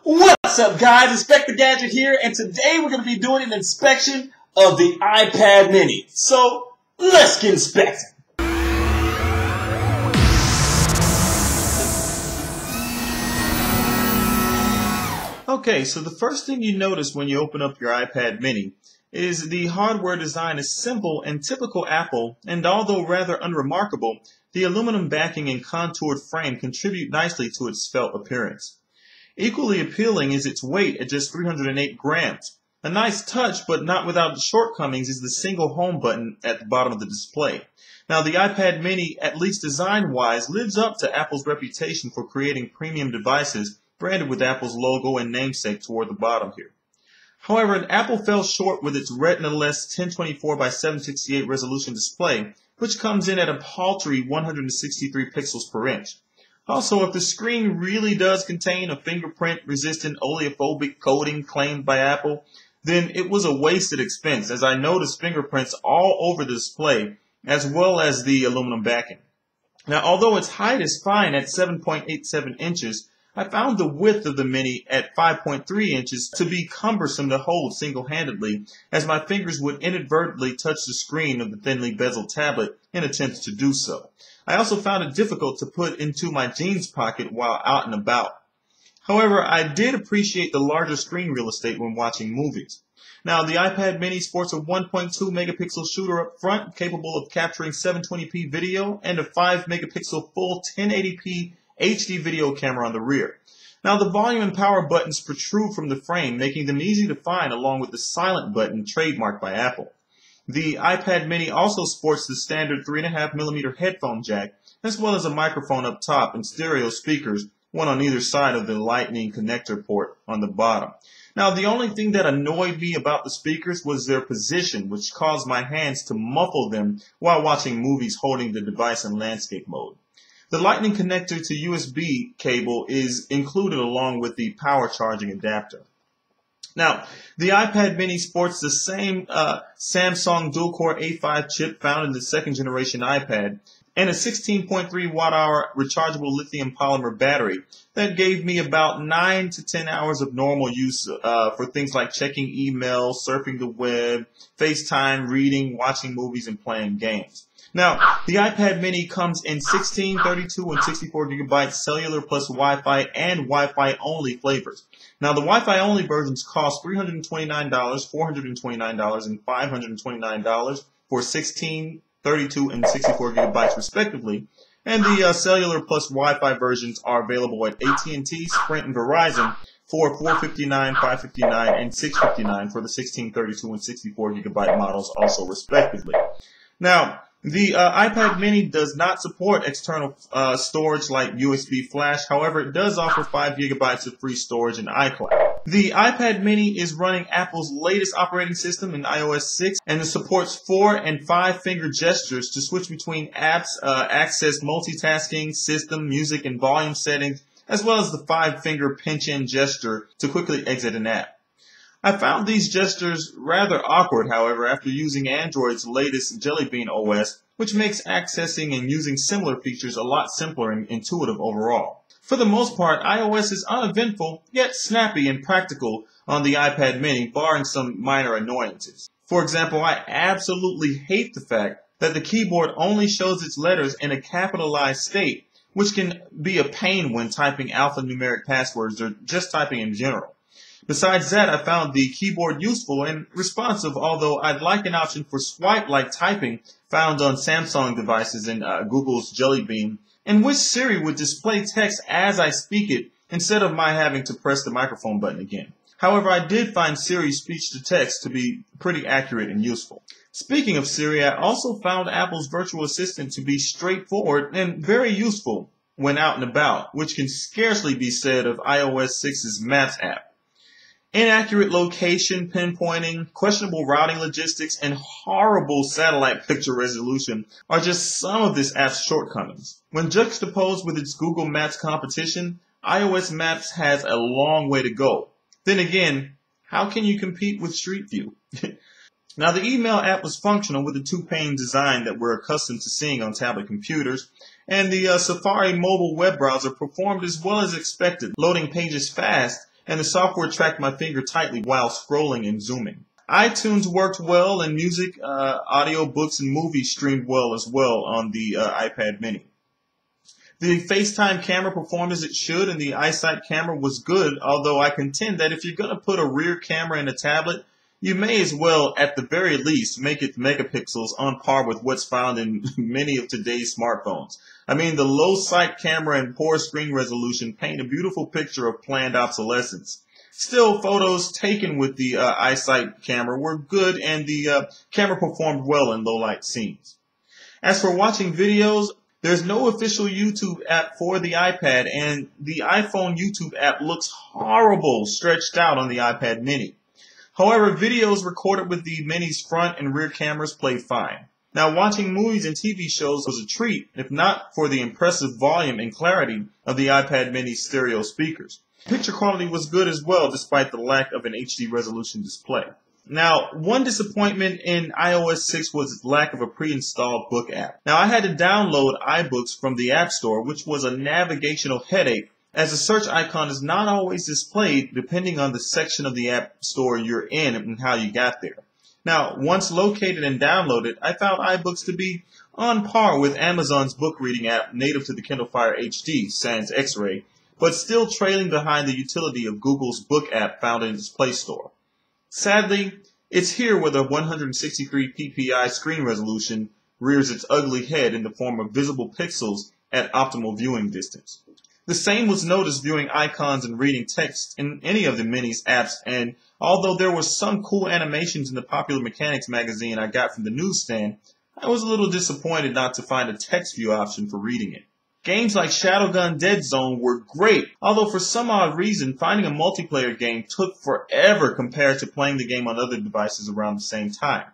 What's up, guys? InspecThaGadget here, and today we're going to be doing an inspection of the iPad mini. So, let's get inspecting. Okay, so the first thing you notice when you open up your iPad mini is the hardware design is simple and typical Apple, and although rather unremarkable, the aluminum backing and contoured frame contribute nicely to its svelte appearance. Equally appealing is its weight at just 308 grams. A nice touch, but not without the shortcomings, is the single home button at the bottom of the display. Now, the iPad mini, at least design-wise, lives up to Apple's reputation for creating premium devices branded with Apple's logo and namesake toward the bottom here. However, Apple fell short with its Retina-less 1024 by 768 resolution display, which comes in at a paltry 163 pixels per inch. Also, if the screen really does contain a fingerprint-resistant oleophobic coating claimed by Apple, then it was a wasted expense, as I noticed fingerprints all over the display, as well as the aluminum backing. Now, although its height is fine at 7.87 inches, I found the width of the Mini at 5.3 inches to be cumbersome to hold single-handedly, as my fingers would inadvertently touch the screen of the thinly bezeled tablet in attempts to do so. I also found it difficult to put into my jeans pocket while out and about. However, I did appreciate the larger screen real estate when watching movies. Now, the iPad mini sports a 1.2 megapixel shooter up front, capable of capturing 720p video, and a 5 megapixel full 1080p HD video camera on the rear. Now, the volume and power buttons protrude from the frame, making them easy to find, along with the silent button trademarked by Apple. The iPad mini also sports the standard 3.5mm headphone jack, as well as a microphone up top and stereo speakers, one on either side of the Lightning connector port on the bottom. Now, the only thing that annoyed me about the speakers was their position, which caused my hands to muffle them while watching movies holding the device in landscape mode. The Lightning connector to USB cable is included along with the power charging adapter. Now, the iPad mini sports the same Samsung dual-core A5 chip found in the second generation iPad and a 16.3 watt-hour rechargeable lithium polymer battery that gave me about 9 to 10 hours of normal use for things like checking email, surfing the web, Facetime, reading, watching movies, and playing games. Now, the iPad mini comes in 16, 32, and 64 gigabyte cellular plus Wi-Fi and Wi-Fi only flavors. Now, the Wi-Fi only versions cost $329, $429, and $529 for 16, 32, and 64 gigabytes respectively. And the cellular plus Wi-Fi versions are available at AT&T, Sprint, and Verizon for $459, $559, and $659 for the 16, 32, and 64 gigabyte models also respectively. Now, the iPad mini does not support external storage like USB flash. However, it does offer 5 gigabytes of free storage in iCloud. The iPad mini is running Apple's latest operating system in iOS 6, and it supports 4 and 5 finger gestures to switch between apps, access multitasking, system, music, and volume settings, as well as the 5 finger pinch-in gesture to quickly exit an app. I found these gestures rather awkward, however, after using Android's latest Jelly Bean OS, which makes accessing and using similar features a lot simpler and intuitive overall. For the most part, iOS is uneventful, yet snappy and practical on the iPad mini, barring some minor annoyances. For example, I absolutely hate the fact that the keyboard only shows its letters in a capitalized state, which can be a pain when typing alphanumeric passwords or just typing in general. Besides that, I found the keyboard useful and responsive, although I'd like an option for swipe-like typing found on Samsung devices and Google's Jelly Bean, in which Siri would display text as I speak it instead of my having to press the microphone button again. However, I did find Siri's speech-to-text to be pretty accurate and useful. Speaking of Siri, I also found Apple's virtual assistant to be straightforward and very useful when out and about, which can scarcely be said of iOS 6's Maps app. Inaccurate location pinpointing, questionable routing logistics, and horrible satellite picture resolution are just some of this app's shortcomings. When juxtaposed with its Google Maps competition, iOS Maps has a long way to go. Then again, how can you compete with Street View? Now, the email app was functional with the two-pane design that we're accustomed to seeing on tablet computers, and the Safari mobile web browser performed as well as expected, loading pages fast and the software tracked my finger tightly while scrolling and zooming. iTunes worked well, and music, audio books, and movies streamed well as well on the iPad mini. The Facetime camera performed as it should, and the iSight camera was good, although I contend that if you're going to put a rear camera in a tablet, you may as well, at the very least, make its megapixels on par with what's found in many of today's smartphones. I mean, the low sight camera and poor screen resolution paint a beautiful picture of planned obsolescence. Still, photos taken with the iSight camera were good, and the camera performed well in low-light scenes. As for watching videos, there's no official YouTube app for the iPad, and the iPhone YouTube app looks horrible stretched out on the iPad mini. However, videos recorded with the mini's front and rear cameras play fine. Now, watching movies and TV shows was a treat, if not for the impressive volume and clarity of the iPad mini's stereo speakers. Picture quality was good as well, despite the lack of an HD resolution display. Now, one disappointment in iOS 6 was its lack of a pre-installed book app. Now, I had to download Ibooks from the App Store, which was a navigational headache, as the search icon is not always displayed depending on the section of the App Store you're in and how you got there. Now, once located and downloaded, I found iBooks to be on par with Amazon's book reading app native to the Kindle Fire HD, sans X-Ray, but still trailing behind the utility of Google's book app found in its Play Store. Sadly, it's here where the 163 ppi screen resolution rears its ugly head in the form of visible pixels at optimal viewing distance. The same was noticed viewing icons and reading text in any of the mini's apps, and although there were some cool animations in the Popular Mechanics magazine I got from the newsstand, I was a little disappointed not to find a text view option for reading it. Games like Shadowgun Dead Zone were great, although for some odd reason, finding a multiplayer game took forever compared to playing the game on other devices around the same time.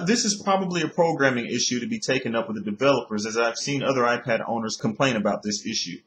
This is probably a programming issue to be taken up with the developers, as I've seen other iPad owners complain about this issue.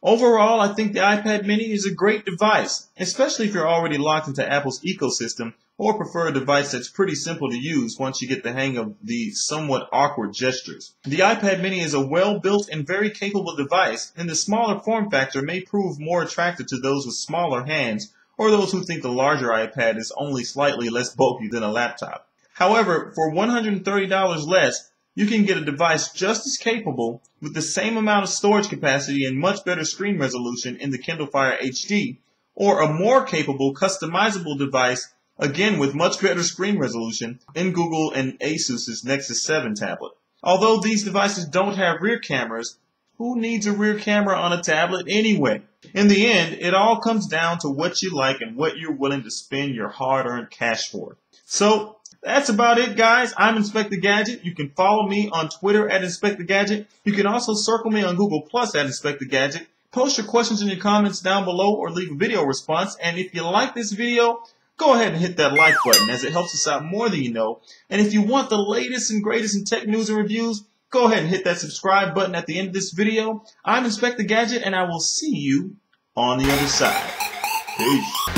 Overall, I think the iPad mini is a great device, especially if you're already locked into Apple's ecosystem or prefer a device that's pretty simple to use once you get the hang of the somewhat awkward gestures. The iPad mini is a well-built and very capable device, and the smaller form factor may prove more attractive to those with smaller hands or those who think the larger iPad is only slightly less bulky than a laptop. However, for $130 less, you can get a device just as capable with the same amount of storage capacity and much better screen resolution in the Kindle Fire HD, or a more capable customizable device, again with much better screen resolution, in Google and Asus's Nexus 7 tablet. Although these devices don't have rear cameras, who needs a rear camera on a tablet anyway? In the end, it all comes down to what you like and what you're willing to spend your hard-earned cash for. So, that's about it, guys. I'm InspecThaGadget. You can follow me on Twitter at InspecThaGadget. You can also circle me on Google Plus at InspecThaGadget. Post your questions and your comments down below or leave a video response. And if you like this video, go ahead and hit that like button, as it helps us out more than you know. And if you want the latest and greatest in tech news and reviews, go ahead and hit that subscribe button at the end of this video. I'm InspecThaGadget, and I will see you on the other side. Peace.